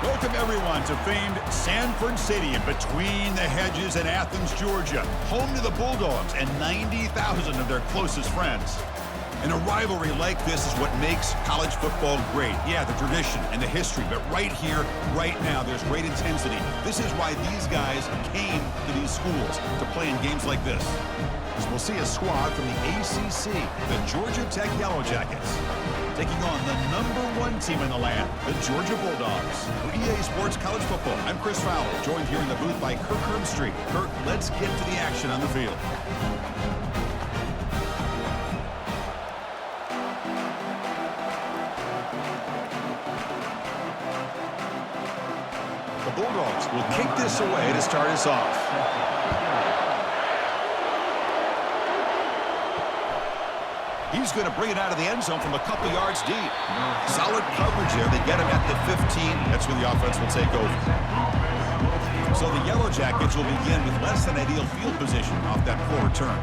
Welcome, everyone, to famed Sanford Stadium between the hedges in Athens, Georgia, home to the Bulldogs and 90,000 of their closest friends. And a rivalry like this is what makes college football great. Yeah, the tradition and the history, but right here, right now, there's great intensity. This is why these guys came to these schools to play in games like this. As we'll see a squad from the ACC, the Georgia Tech Yellow Jackets, taking on the #1 team in the land, the Georgia Bulldogs. For EA Sports College Football, I'm Chris Fowler, joined here in the booth by Kirk Herbstreit. Kirk, let's get to the action on the field. The Bulldogs will kick this away to start us off. He's going to bring it out of the end zone from a couple yards deep. Solid coverage there. They get him at the 15. That's where the offense will take over. So the Yellow Jackets will begin with less than ideal field position off that poor return.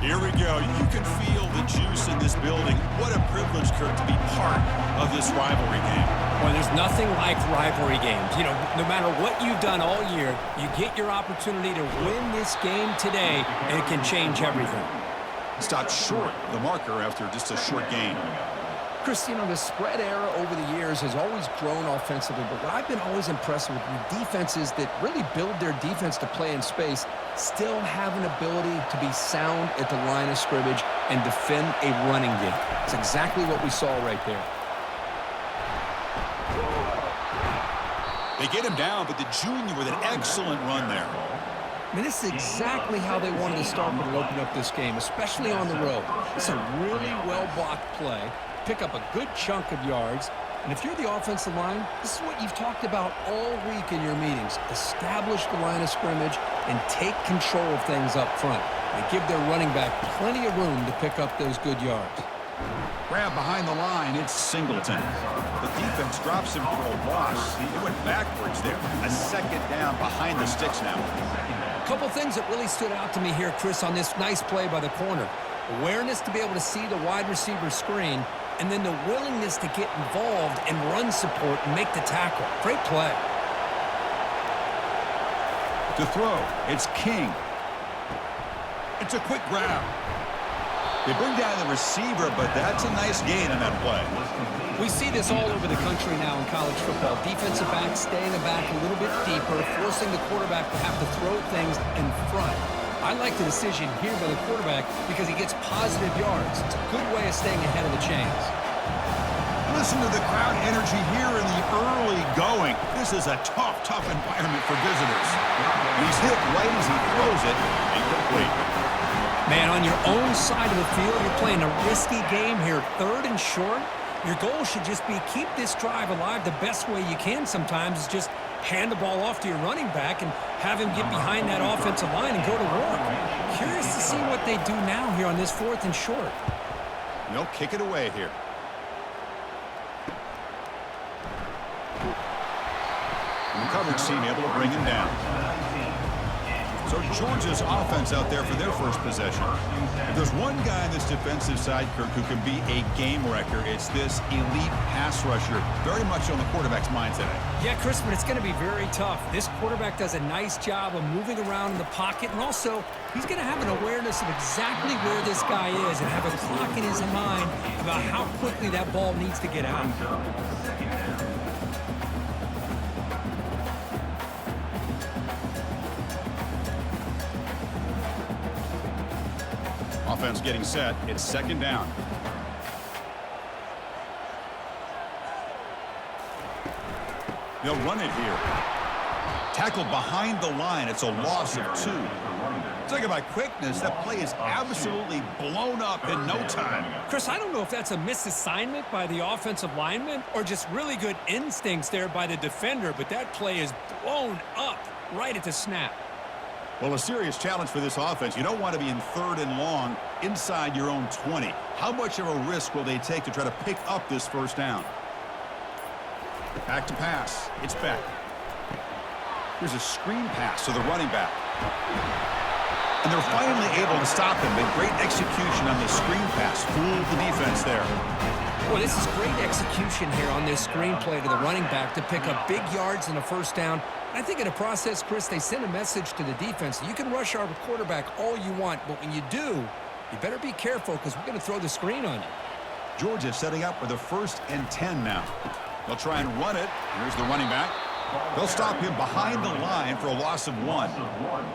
Here we go. You can feel the juice in this building. What a privilege, Kirk, to be part of this rivalry game. Well, there's nothing like rivalry games. You know, no matter what you've done all year, you get your opportunity to win this game today, and it can change everything. Stopped short the marker after just a short gain. Chris, you know, the spread era over the years has always grown offensively, but what I've been always impressed with defenses that really build their defense to play in space still have an ability to be sound at the line of scrimmage and defend a running game. It's exactly what we saw right there. They get him down, but the junior with an excellent run there. I mean, this is exactly how they wanted to start when they opened up this game, especially on the road. It's a really well-blocked play, pick up a good chunk of yards, and if you're the offensive line, this is what you've talked about all week in your meetings. Establish the line of scrimmage and take control of things up front. They give their running back plenty of room to pick up those good yards. Grab behind the line, it's Singleton. The defense drops him for a loss. He went backwards there. A second down behind the sticks now. Couple things that really stood out to me here, Chris, on this nice play by the corner. Awareness to be able to see the wide receiver screen, and then the willingness to get involved and run support and make the tackle. Great play. To throw, it's King. It's a quick grab. They bring down the receiver, but that's a nice gain on that play. We see this all over the country now in college football. Defensive backs staying back a little bit deeper, forcing the quarterback to have to throw things in front. I like the decision here by the quarterback because he gets positive yards. It's a good way of staying ahead of the chains. Listen to the crowd energy here in the early going. This is a tough environment for visitors. He's hit right as he throws it. Incomplete. Man, on your own side of the field, you're playing a risky game here, 3rd and short. Your goal should just be keep this drive alive the best way you can sometimes is just hand the ball off to your running back and have him get behind that offensive line and go to work. Curious to see what they do now here on this 4th and short. They'll kick it away here. And the coverage team able to bring him down. So Georgia's offense out there for their first possession. If there's one guy on this defensive side, Kirk, who can be a game wrecker, it's this elite pass rusher. Very much on the quarterback's mind today. Yeah, Chris, but it's going to be very tough. This quarterback does a nice job of moving around in the pocket, and also he's going to have an awareness of exactly where this guy is and have a clock in his mind about how quickly that ball needs to get out. Offense getting set. It's 2nd down. They'll run it here. Tackled behind the line. It's a loss of 2. Talk about quickness. That play is absolutely blown up in no time. Chris, I don't know if that's a misassignment by the offensive lineman or just really good instincts there by the defender, but that play is blown up right at the snap. Well, a serious challenge for this offense. You don't want to be in 3rd and long inside your own 20. How much of a risk will they take to try to pick up this 1st down? Back to pass. It's Beck. Here's a screen pass to the running back. And they're finally able to stop him. A great execution on the screen pass. Fooled the defense there. Well, this is great execution here on this screenplay to the running back to pick up big yards and a first down. I think in the process, Chris, they send a message to the defense. You can rush our quarterback all you want, but when you do, you better be careful because we're going to throw the screen on you. Georgia setting up with a 1st and 10 now. They'll try and run it. Here's the running back. They'll stop him behind the line for a loss of 1.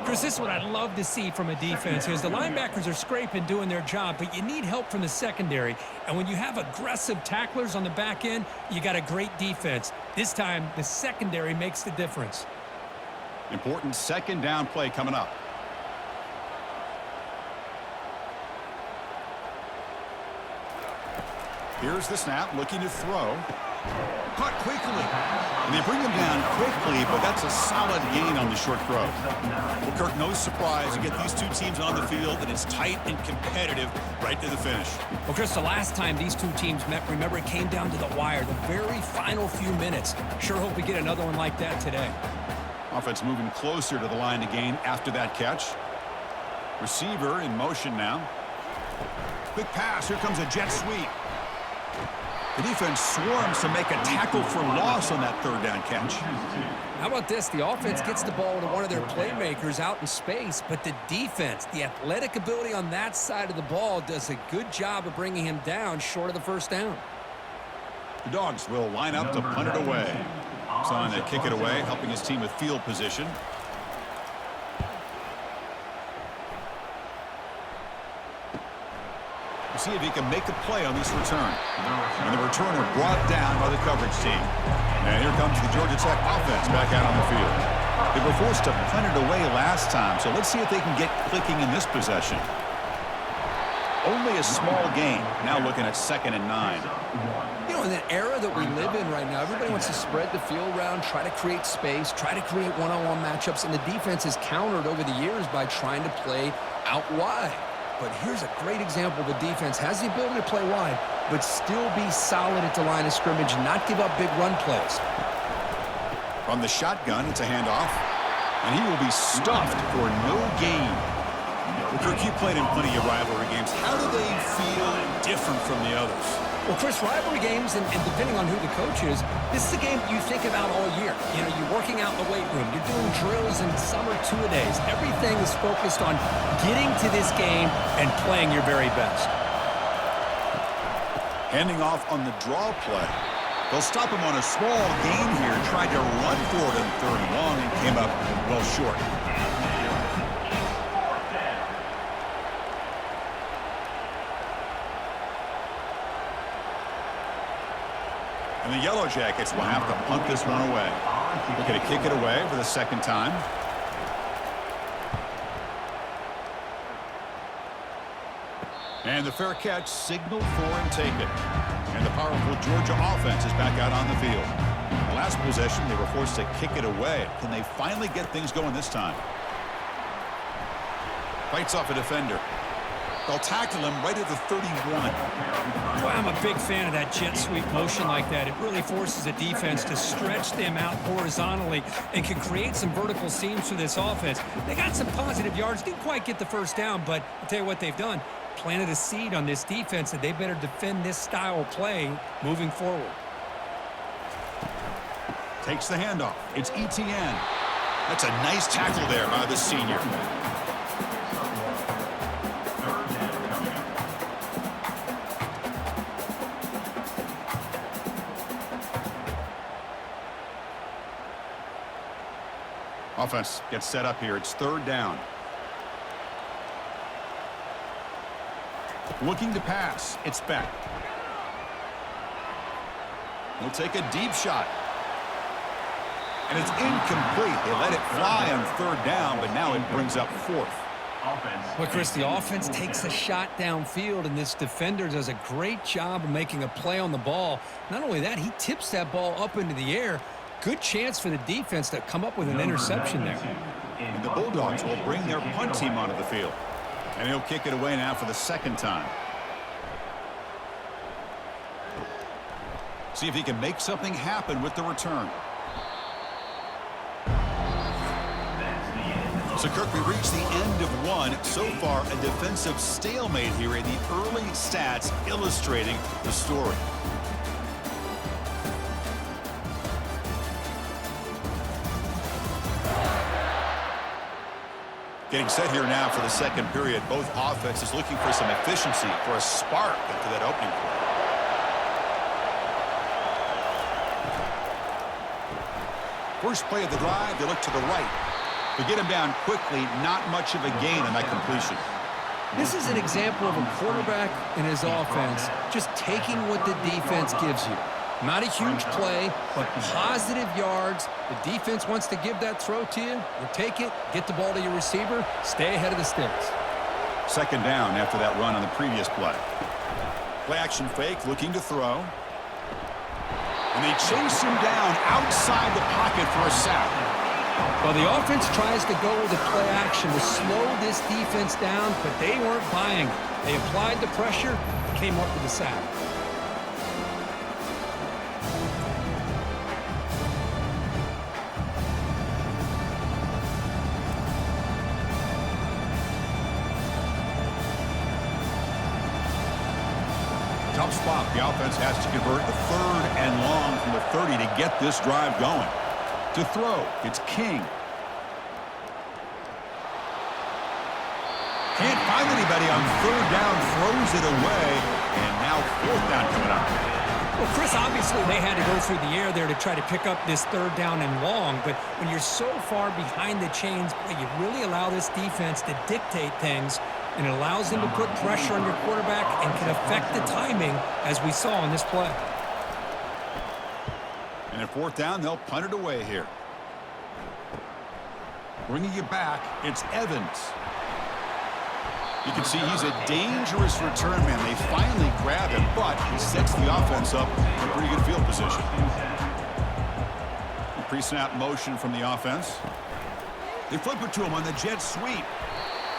Chris, this is what I love to see from a defense is the linebackers are scraping, doing their job, but you need help from the secondary. And when you have aggressive tacklers on the back end, you got a great defense. This time, the secondary makes the difference. Important 2nd down play coming up. Here's the snap, looking to throw. Caught quickly. And they bring him down quickly, but that's a solid gain on the short throw. Well, Kirk, no surprise. You get these two teams on the field, and it's tight and competitive right to the finish. Well, Chris, the last time these two teams met, remember, it came down to the wire, the very final few minutes. Sure hope we get another one like that today. Offense moving closer to the line to gain after that catch. Receiver in motion now. Quick pass. Here comes a jet sweep. The defense swarms to make a tackle for loss on that 3rd down catch. How about this? The offense gets the ball to one of their playmakers out in space, but the defense, the athletic ability on that side of the ball does a good job of bringing him down short of the 1st down. The Dogs will line up to punt it away. Son to kick it away, helping his team with field position. We'll see if he can make a play on this return. And the returner brought down by the coverage team. And here comes the Georgia Tech offense back out on the field. They were forced to punt it away last time, so let's see if they can get clicking in this possession. Only a small gain. Now looking at 2nd and 9. You know, in the era that we live in right now, everybody wants to spread the field around, try to create space, try to create one-on-one matchups, and the defense has countered over the years by trying to play out wide. But here's a great example. The defense has the ability to play wide, but still be solid at the line of scrimmage and not give up big run plays. From the shotgun, it's a handoff. And he will be stuffed for no gain. Well, Kirk, you played in plenty of rivalry games. How do they feel different from the others? Well, Chris, rivalry games, and depending on who the coach is, this is a game you think about all year. You know, you're working out in the weight room. You're doing drills and summer two-a-days. Everything is focused on getting to this game and playing your very best. Handing off on the draw play. They'll stop him on a small gain here. Tried to run for it on 3rd and long and came up well short. And the Yellow Jackets will have to punt this one away. Looking to kick it away for the 2nd time. And the fair catch signaled for and taken. And the powerful Georgia offense is back out on the field. The last possession, they were forced to kick it away. Can they finally get things going this time? Fights off a defender. They'll tackle him right at the 31. Well, I'm a big fan of that jet sweep motion like that. It really forces a defense to stretch them out horizontally and can create some vertical seams for this offense. They got some positive yards. Didn't quite get the 1st down, but I'll tell you what they've done. Planted a seed on this defense that they better defend this style of play moving forward. Takes the handoff. It's Etienne. That's a nice tackle there by the senior. Offense gets set up here. It's 3rd down. Looking to pass. It's Beck. He'll take a deep shot. And it's incomplete. They let it fly on 3rd down, but now it brings up 4th. Well, Chris, the offense takes a shot downfield, and this defender does a great job of making a play on the ball. Not only that, he tips that ball up into the air. Good chance for the defense to come up with an interception there. And the Bulldogs will bring their punt team onto the field. And he'll kick it away now for the 2nd time. See if he can make something happen with the return. So, Kirk, we reached the end of one. So far, a defensive stalemate here in the early stats illustrating the story. Getting set here now for the second period. Both offenses looking for some efficiency, for a spark after that opening play. First play of the drive, they look to the right. They get him down quickly, not much of a gain on that completion. This is an example of a quarterback and his offense just taking what the defense gives you. Not a huge play, but positive yards. The defense wants to give that throw to you. You take it, get the ball to your receiver, stay ahead of the sticks. Second down after that run on the previous play. Play action fake, looking to throw. And they chase him down outside the pocket for a sack. Well, the offense tries to go with the play action to slow this defense down, but they weren't buying it. They applied the pressure, came up with a sack. Tough spot. The offense has to convert the 3rd and long from the 30 to get this drive going. To throw, it's King. Can't find anybody on 3rd down, throws it away, and now 4th down coming up. Well, Chris, obviously they had to go through the air there to try to pick up this 3rd down and long, but when you're so far behind the chains, you really allow this defense to dictate things, and it allows them to put pressure on your quarterback and can affect the timing, as we saw in this play. And at 4th down, they'll punt it away here. Bringing it back, it's Evans. You can see he's a dangerous return man. They finally grab him, but he sets the offense up in a pretty good field position. Pre-snap motion from the offense. They flip it to him on the jet sweep.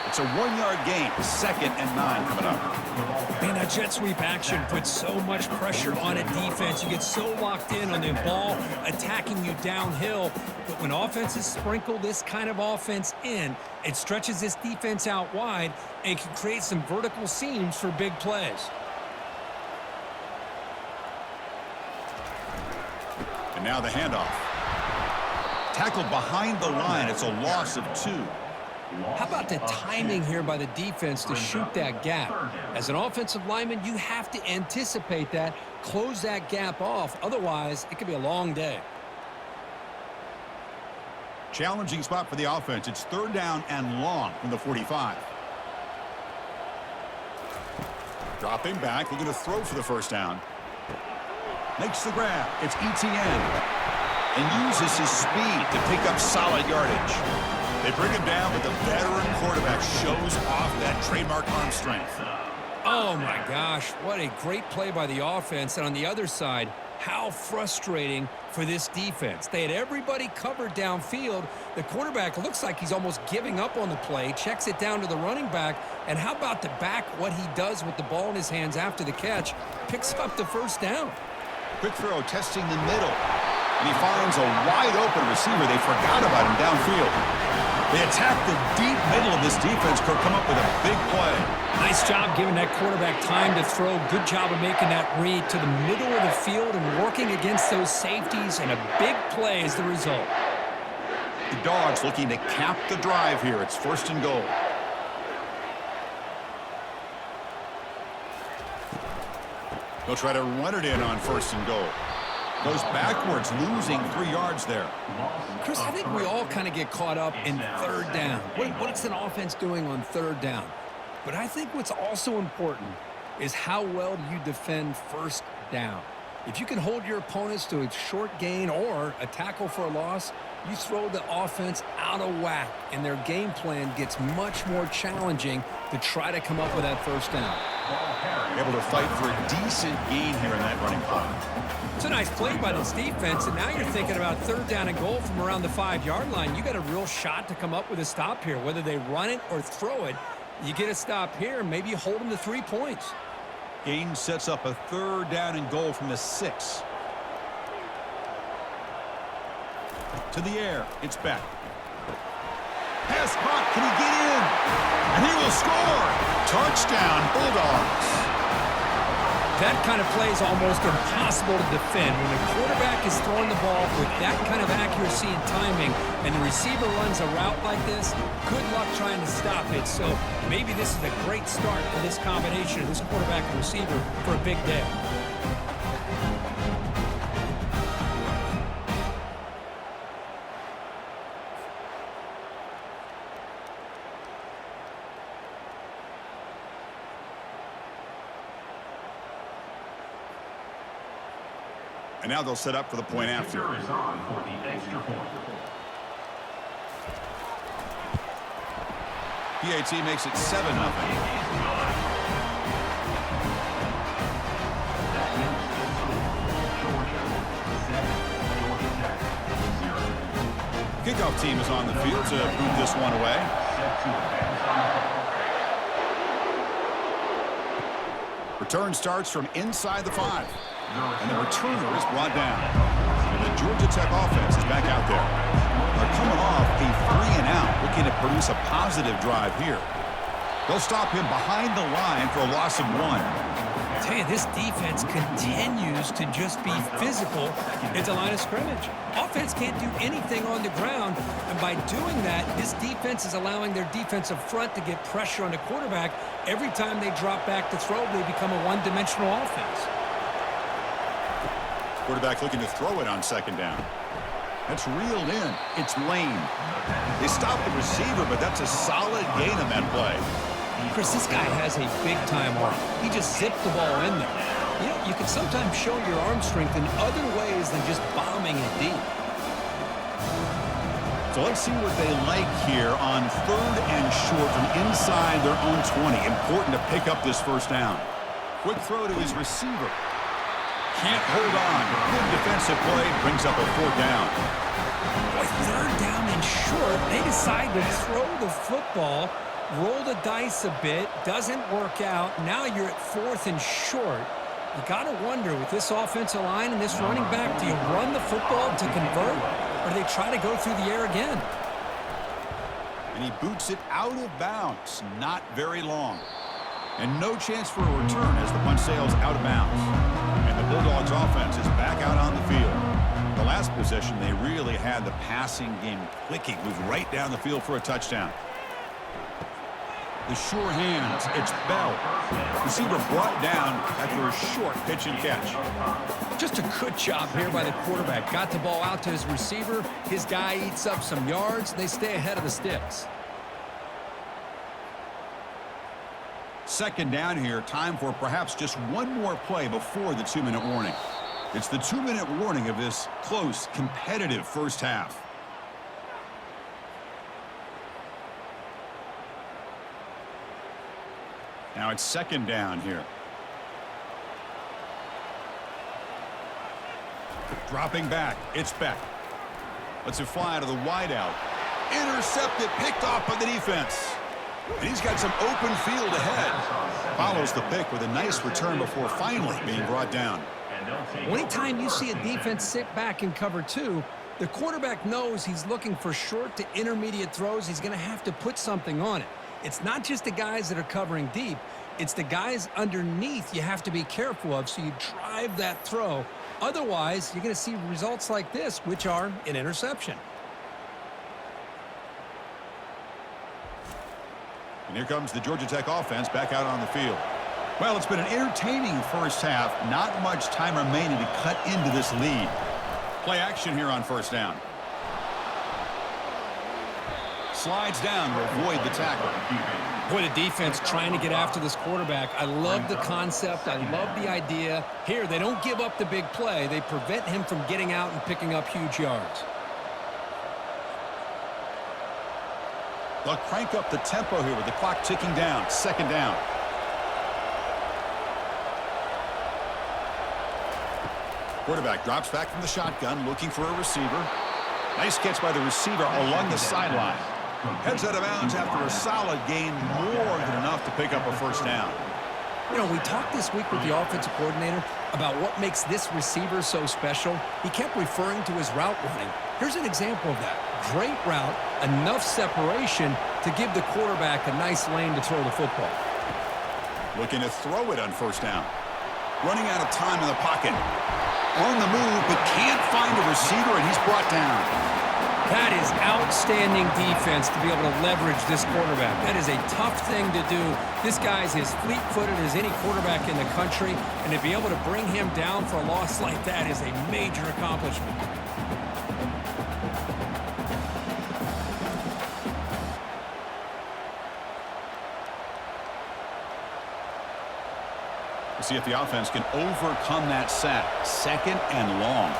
It's a 1-yard gain. 2nd and 9 coming up. Man, that jet sweep action puts so much pressure on a defense. You get so locked in on the ball attacking you downhill. But when offenses sprinkle this kind of offense in, it stretches this defense out wide and can create some vertical seams for big plays. And now the handoff. Tackled behind the line. It's a loss of 2. How about the timing here by the defense to shoot that gap? As an offensive lineman, you have to anticipate that, close that gap off. Otherwise, it could be a long day. Challenging spot for the offense. It's 3rd down and long from the 45. Dropping back, looking to throw for the 1st down. Makes the grab. It's Etienne. And uses his speed to pick up solid yardage. They bring him down, but the veteran quarterback shows off that trademark arm strength. Oh, my gosh. What a great play by the offense. And on the other side, how frustrating for this defense. They had everybody covered downfield. The quarterback looks like he's almost giving up on the play, checks it down to the running back. And how about the back, what he does with the ball in his hands after the catch? Picks up the 1st down. Quick throw, testing the middle. And he finds a wide-open receiver. They forgot about him downfield. They attack the deep middle of this defense. Could come up with a big play. Nice job giving that quarterback time to throw. Good job of making that read to the middle of the field and working against those safeties, and a big play is the result. The Dogs looking to cap the drive here. It's 1st and goal. They'll try to run it in on 1st and goal. Goes backwards, losing 3 yards there. Chris, I think we all kind of get caught up in 3rd down. What's an offense doing on 3rd down? But I think what's also important is how well you defend 1st down. If you can hold your opponents to a short gain or a tackle for a loss, you throw the offense out of whack, and their game plan gets much more challenging to try to come up with that 1st down. Able to fight for a decent gain here in that running play. It's a nice play by this defense, and now you're thinking about 3rd down and goal from around the 5-yard line. You got a real shot to come up with a stop here. Whether they run it or throw it, you get a stop here, and maybe you hold them to 3 points. Gain sets up a 3rd down and goal from the 6. To the air, it's back. Pass caught. Can he get in? And he will score. Touchdown, Bulldogs. That kind of play is almost impossible to defend. When the quarterback is throwing the ball with that kind of accuracy and timing, and the receiver runs a route like this, good luck trying to stop it. So maybe this is a great start for this combination of this quarterback and receiver for a big day. And now they'll set up for the point after. PAT makes it 7-0. Kickoff team is on the field to move this one away. Return starts from inside the 5. And the returner is brought down. And the Georgia Tech offense is back out there. They're coming off a 3-and-out, looking to produce a positive drive here. They'll stop him behind the line for a loss of 1. I tell you, this defense continues to just be physical at the line of scrimmage. Offense can't do anything on the ground, and by doing that, this defense is allowing their defensive front to get pressure on the quarterback. Every time they drop back to throw, they become a one-dimensional offense. Quarterback looking to throw it on second down. That's reeled in. It's Lane. They stopped the receiver, but that's a solid gain on that play. Chris, this guy has a big-time arm. He just zipped the ball in there. You know, you can sometimes show your arm strength in other ways than just bombing it deep. So let's see what they like here on 3rd and short from inside their own 20. Important to pick up this first down. Quick throw to his receiver. Can't hold on. Good defensive play. Brings up a 4th down. Boy, 3rd down and short. They decide to throw the football, roll the dice a bit. Doesn't work out. Now you're at 4th and short. You got to wonder, with this offensive line and this running back, do you run the football to convert, or do they try to go through the air again? And he boots it out of bounds. Not very long. And no chance for a return as the punt sails out of bounds. And the Bulldogs offense is back out on the field. The last possession, they really had the passing game clicking. Moved right down the field for a touchdown. The sure hands. It's Bell. Receiver brought down after a short pitch and catch. Just a good job here by the quarterback. Got the ball out to his receiver. His guy eats up some yards. They stay ahead of the sticks. Second down here. Time for perhaps just one more play before the 2-minute warning. It's the 2-minute warning of this close, competitive first half. Now it's second down here. Dropping back. It's Beck. Lets it fly to the wideout. Intercepted, picked off by the defense. And he's got some open field ahead. Follows the pick with a nice return before finally being brought down. Anytime you see a defense sit back in cover 2, the quarterback knows he's looking for short to intermediate throws. He's going to have to put something on it. It's not just the guys that are covering deep. It's the guys underneath you have to be careful of, so you drive that throw. Otherwise, you're going to see results like this, which are an interception. And here comes the Georgia Tech offense back out on the field. Well, it's been an entertaining first half. Not much time remaining to cut into this lead. Play action here on first down. Slides down to avoid the tackle. Boy, the defense trying to get after this quarterback. I love the concept. I love the idea. Here, they don't give up the big play. They prevent him from getting out and picking up huge yards. They'll crank up the tempo here with the clock ticking down. Second down. Quarterback drops back from the shotgun, looking for a receiver. Nice catch by the receiver along the sideline. Heads out of bounds after a solid gain, more than enough to pick up a first down. You know, we talked this week with the offensive coordinator about what makes this receiver so special. He kept referring to his route running. Here's an example of that. Great route, enough separation to give the quarterback a nice lane to throw the football. Looking to throw it on first down. Running out of time in the pocket. On the move, but can't find a receiver, and he's brought down. That is outstanding defense to be able to leverage this quarterback. That is a tough thing to do. This guy's as fleet-footed as any quarterback in the country, and to be able to bring him down for a loss like that is a major accomplishment. See if the offense can overcome that sack. Second and long.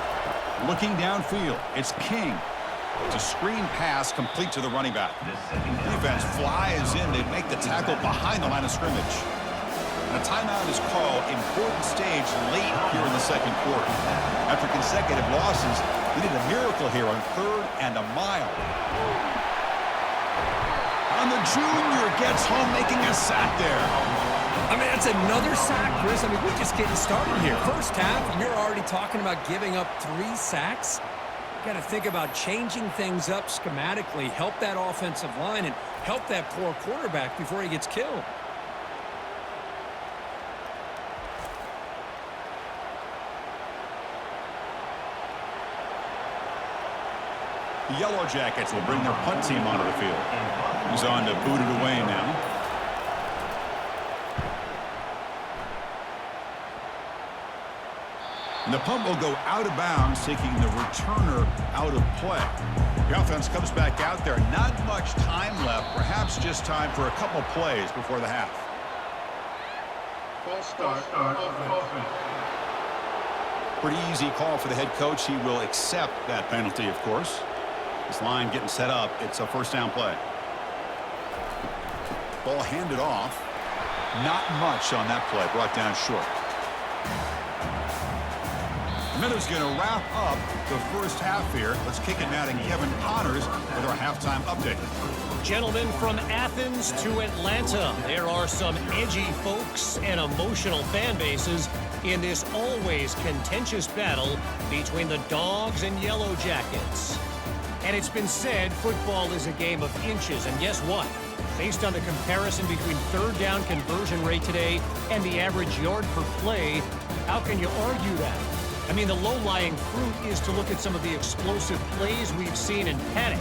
Looking downfield, it's King. It's a screen pass complete to the running back. Defense flies in. They make the tackle behind the line of scrimmage. And a timeout is called. Important stage late here in the second quarter. After consecutive losses, we need a miracle here on 3rd and a mile. And the junior gets home making a sack there. I mean, that's another sack, Chris. I mean, we're just getting started here. First half, and you're already talking about giving up 3 sacks. Got to think about changing things up schematically, help that offensive line, and help that poor quarterback before he gets killed. The Yellow Jackets will bring their punt team onto the field. He's on to boot it away now. And the punt will go out of bounds, taking the returner out of play. The offense comes back out there. Not much time left. Perhaps just time for a couple plays before the half. False start offense. Pretty easy call for the head coach. He will accept that penalty, of course. This line getting set up. It's a first down play. Ball handed off. Not much on that play. Brought down short. Minutes going to wrap up the first half here. Let's kick it now to Kevin Connors with our halftime update. Gentlemen, from Athens to Atlanta, there are some edgy folks and emotional fan bases in this always contentious battle between the Dogs and Yellow Jackets. And it's been said football is a game of inches, and guess what? Based on the comparison between third down conversion rate today and the average yard per play, how can you argue that? I mean, the low-lying fruit is to look at some of the explosive plays we've seen in panic.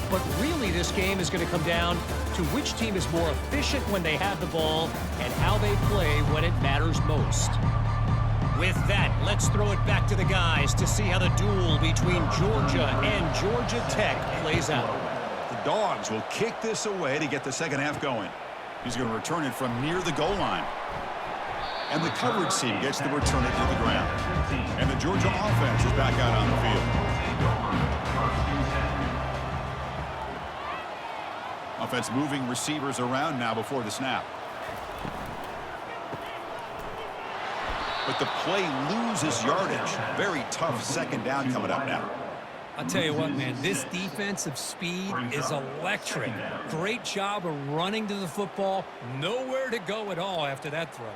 But really, this game is going to come down to which team is more efficient when they have the ball and how they play when it matters most. With that, let's throw it back to the guys to see how the duel between Georgia and Georgia Tech plays out. The Dogs will kick this away to get the second half going. He's going to return it from near the goal line. And the coverage team gets the returner to the ground. And the Georgia offense is back out on the field. Offense moving receivers around now before the snap. But the play loses yardage. Very tough second down coming up now. I'll tell you what, man, this defensive speed is electric. Great job of running to the football. Nowhere to go at all after that throw.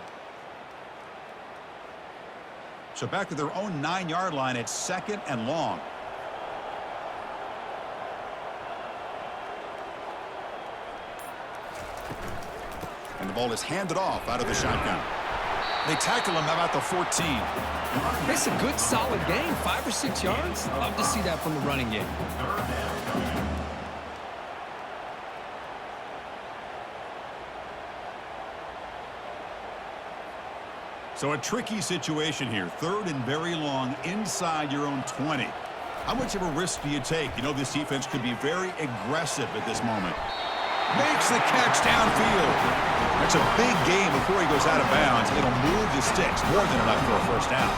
So back to their own 9-yard line. It's second and long. And the ball is handed off out of the shotgun. They tackle him about the 14. It's a good, solid game. 5 or 6 yards. Love to see that from the running game. So a tricky situation here. Third and very long inside your own 20. How much of a risk do you take? You know this defense could be very aggressive at this moment. Makes the catch downfield. That's a big game before he goes out of bounds. It'll move the sticks more than enough for a first down.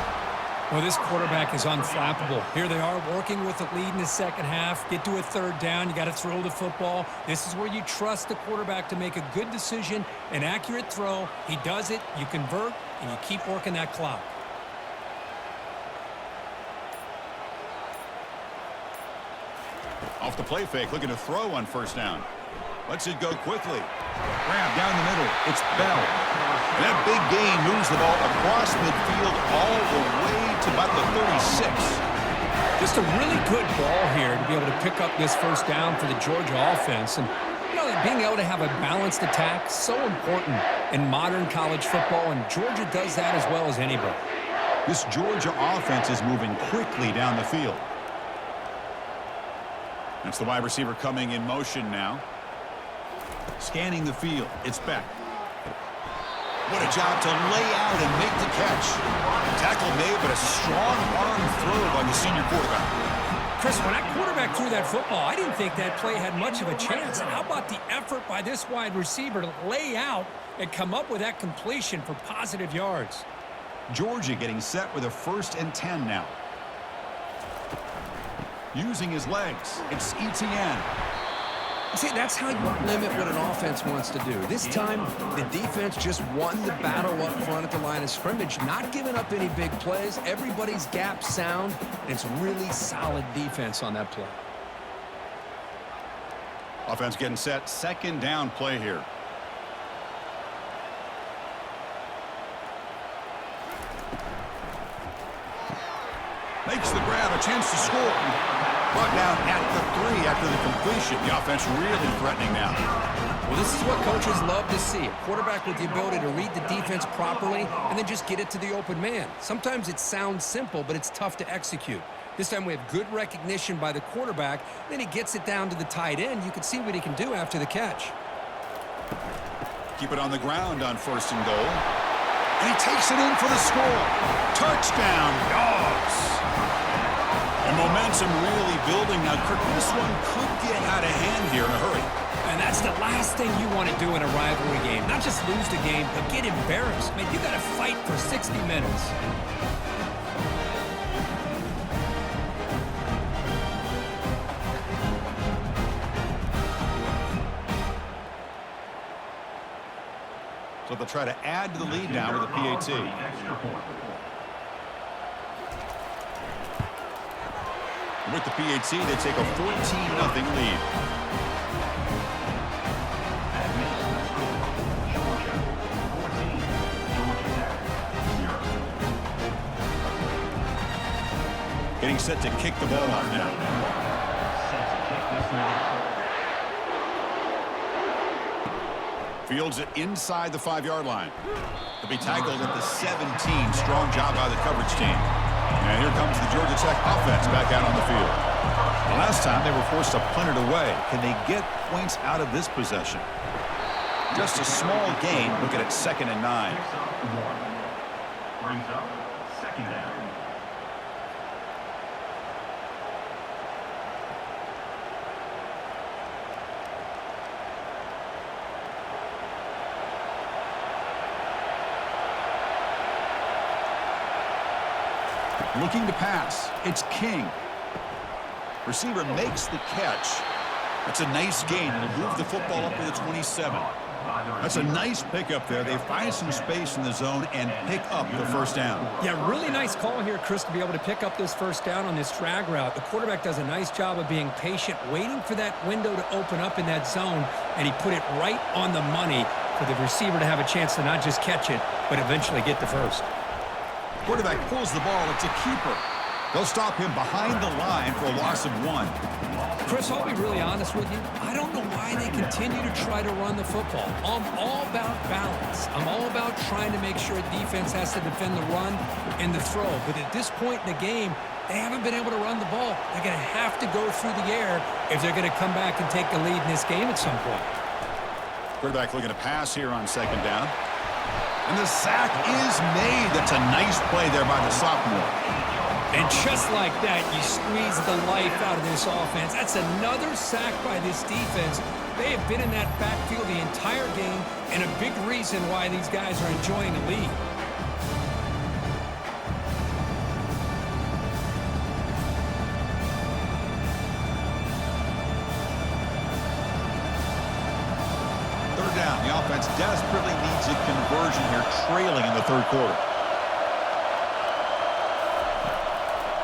Well, this quarterback is unflappable. Here they are working with the lead in the second half. Get to a third down. You got to throw the football. This is where you trust the quarterback to make a good decision, an accurate throw. He does it, you convert, and you keep working that clock. Off the play fake, looking to throw on first down. Lets it go quickly. Grab down the middle. It's Bell. And that big gain moves the ball across midfield all the way to about the 36. Just a really good ball here to be able to pick up this first down for the Georgia offense. And, you know, being able to have a balanced attack, so important in modern college football, and Georgia does that as well as anybody. This Georgia offense is moving quickly down the field. That's the wide receiver coming in motion now. Scanning the field. It's Beck. What a job to lay out and make the catch. Tackle made, but a strong arm throw by the senior quarterback. Chris, when that quarterback threw that football, I didn't think that play had much of a chance. How about the effort by this wide receiver to lay out and come up with that completion for positive yards? Georgia getting set with a 1st and 10 now. Using his legs, it's Etienne. See, that's how you limit what an offense wants to do. This time, the defense just won the battle up front at the line of scrimmage, not giving up any big plays. Everybody's gap sound, and it's really solid defense on that play. Offense getting set, 2nd down play here. Makes the grab, a chance to score. Brought down at the 3 after the completion. The offense really threatening now. Well, this is what coaches love to see. A quarterback with the ability to read the defense properly and then just get it to the open man. Sometimes it sounds simple, but it's tough to execute. This time we have good recognition by the quarterback. Then he gets it down to the tight end. You can see what he can do after the catch. Keep it on the ground on 1st and goal. And he takes it in for the score. Touchdown, Dogs. And momentum really building now. Kirk, this one could get out of hand here in a hurry. And that's the last thing you want to do in a rivalry game. Not just lose the game, but get embarrassed. Man, you got to fight for 60 minutes. So they'll try to add to the lead now with a PAT. With the PAT, they take a 14-0 lead. Getting set to kick the ball off now. Fields it inside the 5-yard line. He'll be tackled at the 17. Strong job by the coverage team. And here comes the Georgia Tech offense back out on the field. The last time they were forced to punt it away. Can they get points out of this possession? Just a small gain. Looking at 2nd and 9. Brings up 2nd down. Looking to pass. It's King. Receiver makes the catch. That's a nice gain. It'll move the football up to the 27. That's a nice pickup there. They find some space in the zone and pick up the 1st down. Yeah, really nice call here, Chris, to be able to pick up this 1st down on this drag route. The quarterback does a nice job of being patient, waiting for that window to open up in that zone, and he put it right on the money for the receiver to have a chance to not just catch it, but eventually get the 1st. Quarterback pulls the ball. It's a keeper. They'll stop him behind the line for a loss of 1. Chris, I'll be really honest with you. I don't know why they continue to try to run the football. I'm all about balance. I'm all about trying to make sure defense has to defend the run and the throw. But at this point in the game, they haven't been able to run the ball. They're going to have to go through the air if they're going to come back and take the lead in this game at some point. Quarterback looking to pass here on 2nd down. And the sack is made. That's a nice play there by the sophomore. And just like that, you squeeze the life out of this offense. That's another sack by this defense. They have been in that backfield the entire game, and a big reason why these guys are enjoying the lead. Down. The offense desperately needs a conversion here, trailing in the 3rd quarter.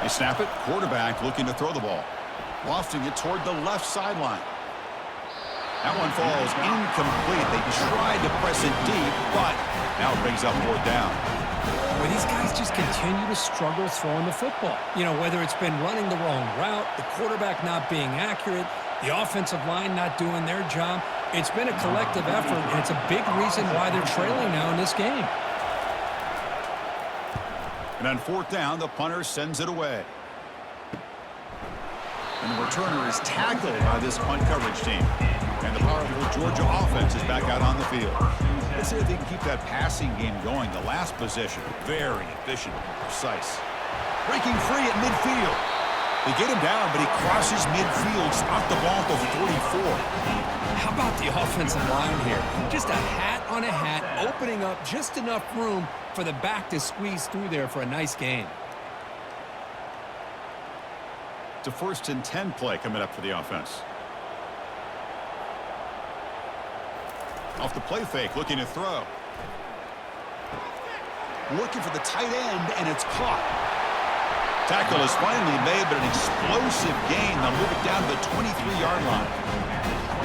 They snap it. Quarterback looking to throw the ball. Lofting it toward the left sideline. That one falls incomplete. They tried to press it deep, but now it brings up 4th down. Well, these guys just continue to struggle throwing the football. You know, whether it's been running the wrong route, the quarterback not being accurate, the offensive line not doing their job. It's been a collective effort, and it's a big reason why they're trailing now in this game. And on 4th down, the punter sends it away. And the returner is tackled by this punt coverage team. And the powerful Georgia offense is back out on the field. Let's see if they can keep that passing game going. The last possession, very efficient and precise. Breaking free at midfield. They get him down, but he crosses midfield, stopped the ball at the 44. How about the offensive line here? Just a hat on a hat, opening up just enough room for the back to squeeze through there for a nice gain. It's a 1st and 10 play coming up for the offense. Off the play fake, looking to throw. Looking for the tight end, and it's caught. Tackle is finally made, but an explosive gain. They'll move it down to the 23-yard line.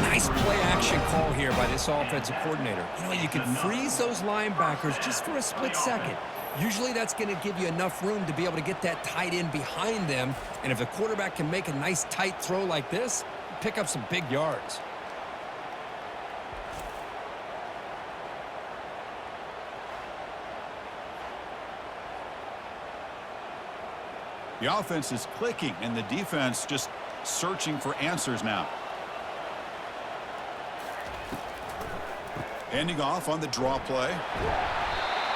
Nice play-action call here by this offensive coordinator. You know, you can freeze those linebackers just for a split second. Usually that's going to give you enough room to be able to get that tight end behind them. And if the quarterback can make a nice tight throw like this, pick up some big yards. The offense is clicking, and the defense just searching for answers now. Handing off on the draw play.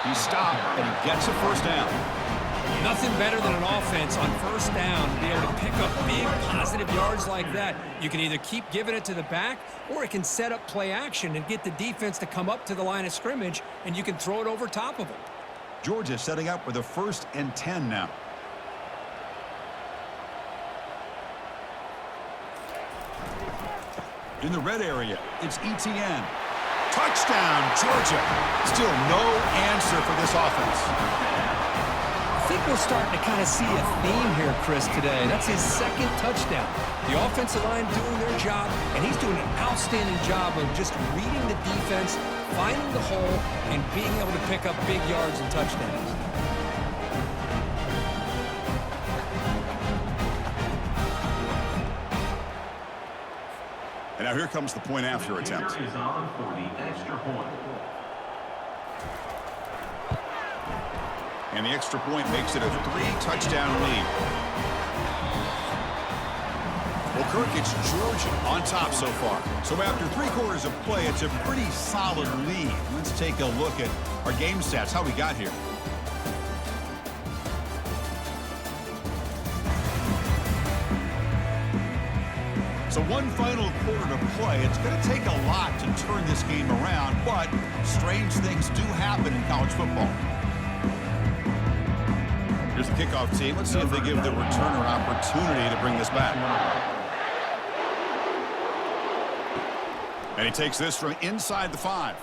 He stopped, and he gets a 1st down. Nothing better than an offense on 1st down to be able to pick up big positive yards like that. You can either keep giving it to the back, or it can set up play action and get the defense to come up to the line of scrimmage, and you can throw it over top of them. Georgia setting up with a 1st and 10 now. In the red area, it's ETN. Touchdown, Georgia. Still no answer for this offense. I think we're starting to kind of see a theme here, Chris, today. That's his 2nd touchdown. The offensive line doing their job, and he's doing an outstanding job of just reading the defense, finding the hole, and being able to pick up big yards and touchdowns. And now here comes the point after attempt. Is on for the extra point. And the extra point makes it a 3-touchdown lead. Well, Kirk, it's Georgia on top so far. So after 3 quarters of play, it's a pretty solid lead. Let's take a look at our game stats, how we got here. So one final quarter to play. It's going to take a lot to turn this game around, but strange things do happen in college football. Here's the kickoff team. Let's see if they give the returner an opportunity to bring this back. And he takes this from inside the 5.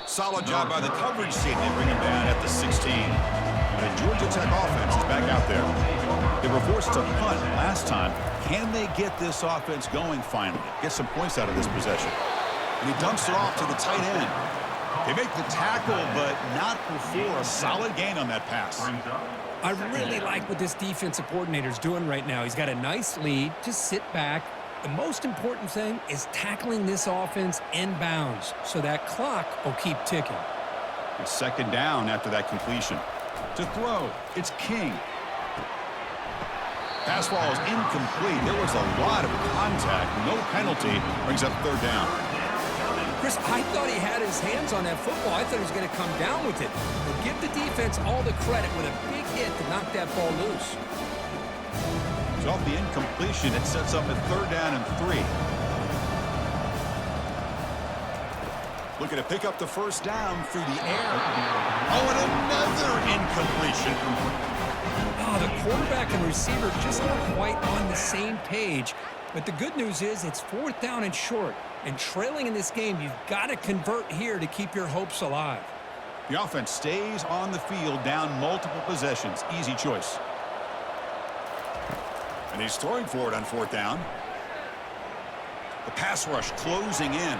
Solid job by the coverage team. They bring him down at the 16. And the Georgia Tech offense is back out there. They were forced to punt last time. Can they get this offense going finally? Get some points out of this possession. And he dumps it off to the tight end. They make the tackle, but not before a solid gain on that pass. I really like what this defensive coordinator is doing right now. He's got a nice lead. Just sit back. The most important thing is tackling this offense inbounds so that clock will keep ticking. It's 2nd down after that completion. To throw, it's King. Pass ball is incomplete. There was a lot of contact. No penalty. Brings up 3rd down. Chris, I thought he had his hands on that football. I thought he was going to come down with it. But give the defense all the credit with a big hit to knock that ball loose. So off the incompletion, it sets up a 3rd down and 3. Looking to pick up the 1st down through the air. Oh, and another incompletion. Oh, the quarterback and receiver just not quite on the same page. But the good news is it's 4th down and short. And trailing in this game, you've got to convert here to keep your hopes alive. The offense stays on the field, down multiple possessions. Easy choice. And he's throwing for it on 4th down. The pass rush closing in.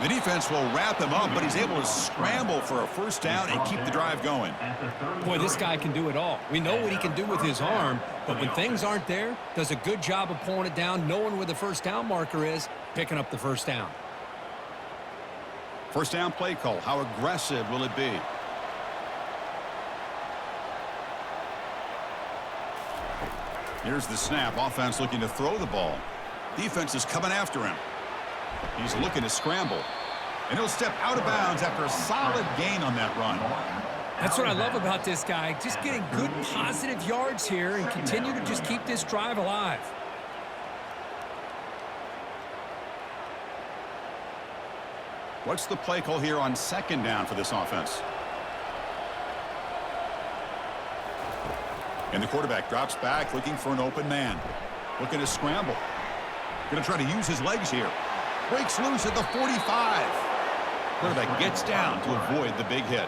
The defense will wrap him up, but he's able to scramble for a first down and keep the drive going. Boy, this guy can do it all. We know what he can do with his arm, but when things aren't there, does a good job of pulling it down, knowing where the first down marker is, picking up the first down. First down play call. How aggressive will it be? Here's the snap. Offense looking to throw the ball. Defense is coming after him. He's looking to scramble. And he'll step out of bounds after a solid gain on that run. That's what I love about this guy. Just getting good positive yards here and continue to just keep this drive alive. What's the play call here on second down for this offense? And the quarterback drops back looking for an open man. Looking to scramble. Going to try to use his legs here. Breaks loose at the 45. Quarterback gets down to avoid the big hit.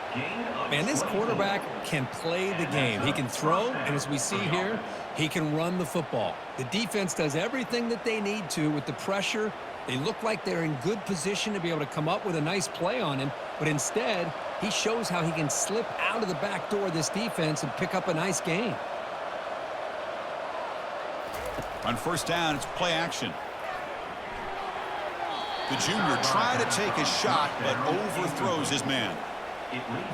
Man, this quarterback can play the game. He can throw, and as we see here, he can run the football. The defense does everything that they need to with the pressure. They look like they're in good position to be able to come up with a nice play on him, but instead, he shows how he can slip out of the back door of this defense and pick up a nice gain. On first down, it's play action. The junior tried to take a shot, but overthrows his man.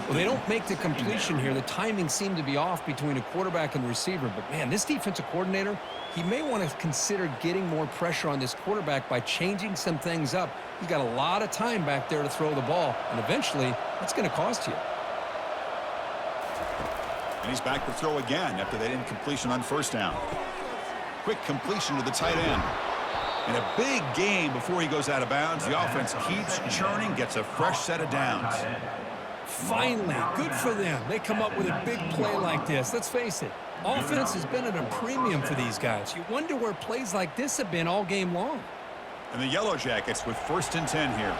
Well, they don't make the completion here. The timing seemed to be off between a quarterback and receiver. But, man, this defensive coordinator, he may want to consider getting more pressure on this quarterback by changing some things up. He's got a lot of time back there to throw the ball, and eventually that's going to cost you. And he's back to throw again after that incompletion on first down. Quick completion to the tight end. And a big gain before he goes out of bounds. The offense keeps churning, gets a fresh set of downs. Finally, good for them. They come up with a big play like this. Let's face it, offense has been at a premium for these guys. You wonder where plays like this have been all game long. And the Yellow Jackets with 1st and 10 here.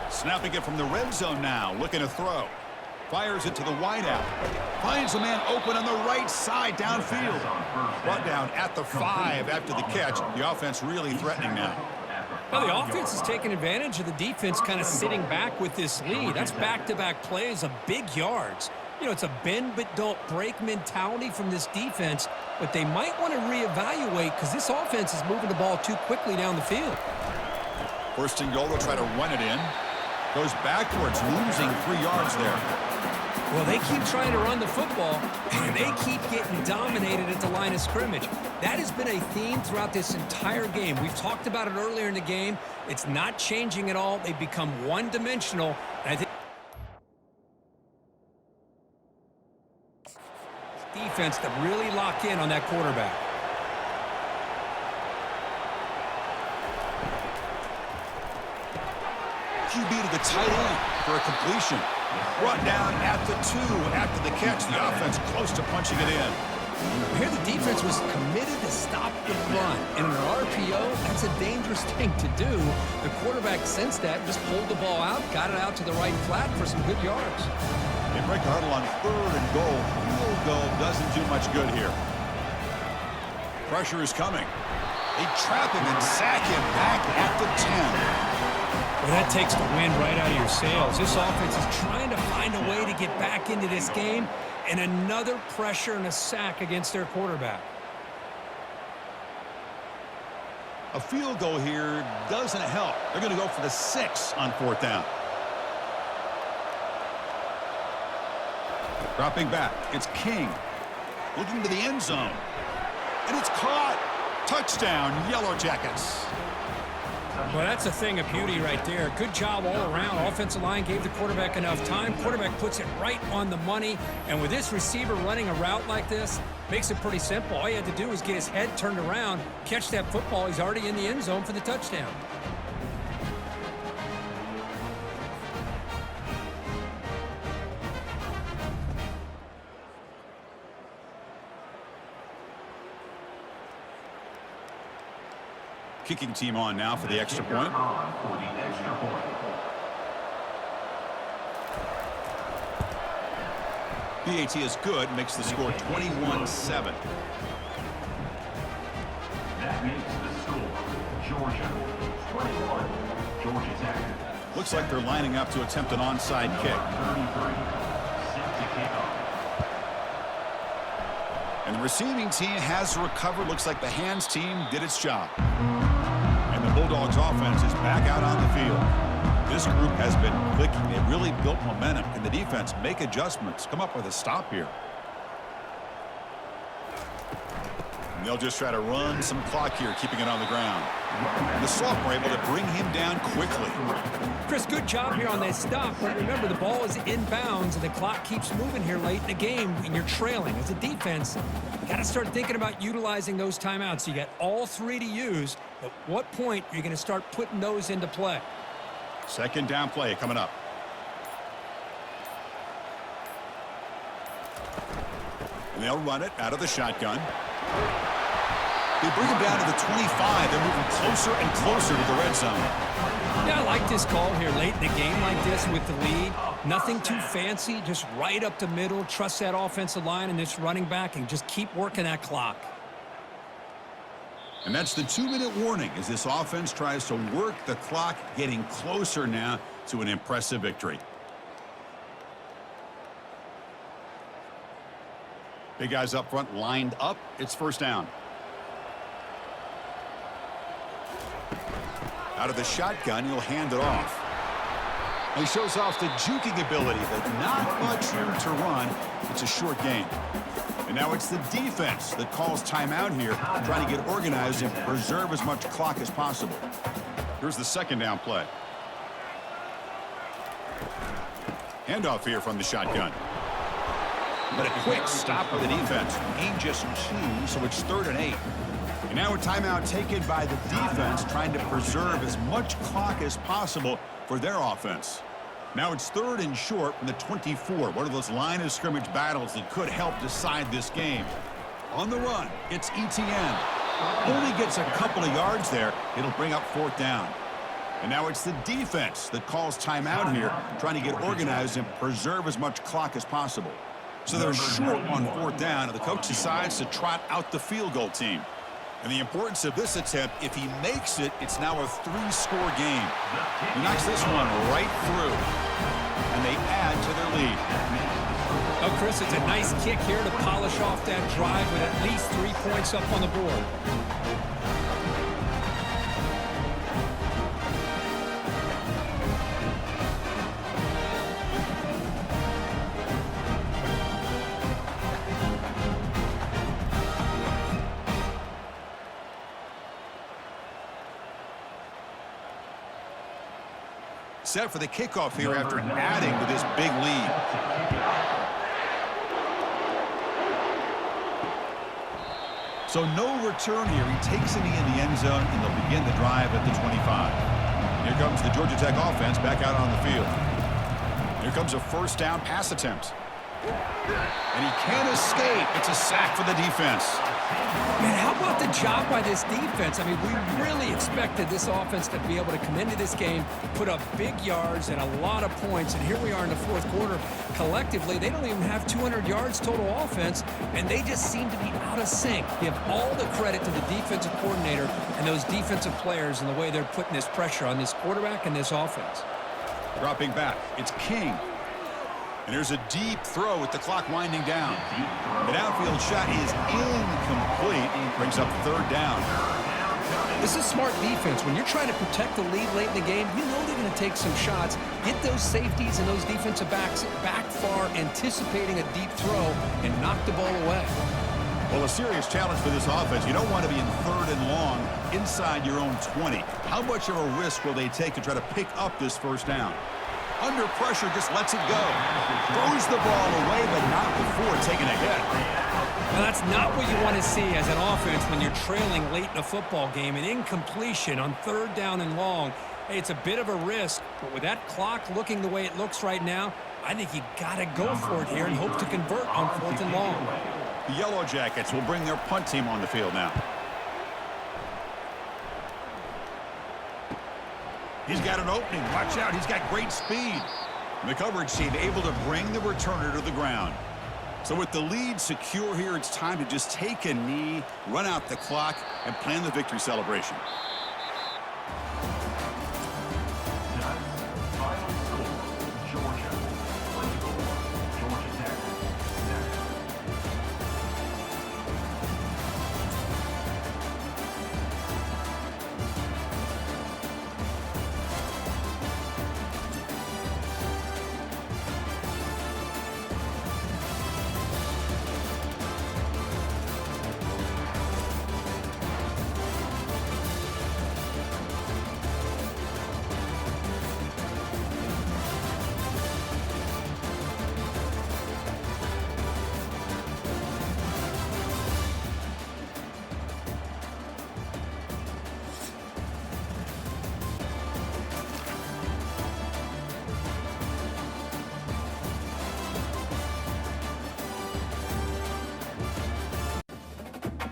Snapping it from the red zone now, looking to throw. Fires it to the wideout. Finds a man open on the right side downfield. Brought down at the 5 after the catch. The offense really threatening now. Well, the offense is taking advantage of the defense kind of sitting back with this lead. That's back-to-back plays of big yards. You know, it's a bend but don't break mentality from this defense, but they might want to reevaluate because this offense is moving the ball too quickly down the field. 1st and goal, they'll try to run it in. Goes backwards, losing 3 yards there. Well, they keep trying to run the football, and they keep getting dominated at the line of scrimmage. That has been a theme throughout this entire game. We've talked about it earlier in the game. It's not changing at all. They've become one-dimensional. I think defense to really lock in on that quarterback. QB to the tight end for a completion. Brought down at the 2 after the catch. The offense close to punching it in. Here the defense was committed to stop the run. In an RPO, that's a dangerous thing to do. The quarterback sensed that, just pulled the ball out, got it out to the right flat for some good yards. They break the huddle on 3rd and goal. Field goal doesn't do much good here. Pressure is coming. They trap him and sack him back at the 10. Well, that takes the wind right out of your sails. This offense is trying to find a way to get back into this game, and another pressure and a sack against their quarterback. A field goal here doesn't help. They're going to go for the 6 on 4th down. Dropping back, it's King. Looking to the end zone. And it's caught. Touchdown, Yellow Jackets. Well, that's a thing of beauty right there. Good job all around. Offensive line gave the quarterback enough time. Quarterback puts it right on the money. And with this receiver running a route like this, makes it pretty simple. All he had to do was get his head turned around, catch that football. He's already in the end zone for the touchdown. Kicking team on now for the extra point. PAT is good, makes the score 21-7. Asher. 21, Georgia Tech. Looks like they're lining up to attempt an onside kick. 33, set to kick off. And the receiving team has recovered. Looks like the hands team did its job. And the Bulldogs offense is back out on the field. This group has been clicking. They really built momentum. Can the defense make adjustments? Come up with a stop here. And they'll just try to run some clock here, keeping it on the ground. And the sophomore able to bring him down quickly. Chris, good job here on that stop, but remember the ball is inbounds and the clock keeps moving here late in the game and you're trailing. As a defense, you got to start thinking about utilizing those timeouts. You got all three to use. At what point are you going to start putting those into play? Second down play coming up. And they'll run it out of the shotgun. They bring him down to the 25. They're moving closer and closer to the red zone. Yeah, I like this call here late in the game like this with the lead. Nothing too fancy, just right up the middle. Trust that offensive line and this running back and just keep working that clock. And that's the 2-minute warning as this offense tries to work the clock, getting closer now to an impressive victory. Big guys up front lined up. It's first down. Out of the shotgun, he'll hand it off. He shows off the juking ability, but not much room to run. It's a short game. And now it's the defense that calls timeout here, trying to get organized and preserve as much clock as possible. Here's the second down play. Handoff here from the shotgun. But a quick stop by the defense. Gain just 2, so it's 3rd and 8. And now a timeout taken by the defense, trying to preserve as much clock as possible for their offense. Now it's 3rd and short from the 24. One of those line of scrimmage battles that could help decide this game. On the run, it's Etienne. Only gets a couple of yards there. It'll bring up 4th down. And now it's the defense that calls timeout here, trying to get organized and preserve as much clock as possible. So they're short on 4th down, and the coach decides to trot out the field goal team. And the importance of this attempt, if he makes it, it's now a 3-score game. He knocks this one right through, and they add to their lead. Oh, Chris, it's a nice kick here to polish off that drive with at least 3 points up on the board. Set for the kickoff here after adding to this big lead. So no return here. He takes it in the end zone, and they'll begin the drive at the 25. Here comes the Georgia Tech offense back out on the field. Here comes a first down pass attempt. And he can't escape. It's a sack for the defense. Man, how about the job by this defense? I mean, we really expected this offense to be able to come into this game, put up big yards and a lot of points, and here we are in the 4th quarter. Collectively, they don't even have 200 yards total offense, and they just seem to be out of sync. Give all the credit to the defensive coordinator and those defensive players and the way they're putting this pressure on this quarterback and this offense. Dropping back, it's King. And there's a deep throw with the clock winding down. The downfield shot is incomplete. Brings up 3rd down. This is smart defense. When you're trying to protect the lead late in the game, you know they're going to take some shots, get those safeties and those defensive backs back far, anticipating a deep throw, and knock the ball away. Well, a serious challenge for this offense. You don't want to be in 3rd and long inside your own 20. How much of a risk will they take to try to pick up this first down? Under pressure, just lets it go. Throws the ball away, but not before taking a hit. Now, that's not what you want to see as an offense when you're trailing late in a football game. An incompletion on 3rd down and long. Hey, it's a bit of a risk, but with that clock looking the way it looks right now, I think you got to go for it here and hope to convert on 4th and long. The Yellow Jackets will bring their punt team on the field now. He's got an opening. Watch out. He's got great speed. And the coverage team able to bring the returner to the ground. So with the lead secure here, it's time to just take a knee, run out the clock, and plan the victory celebration.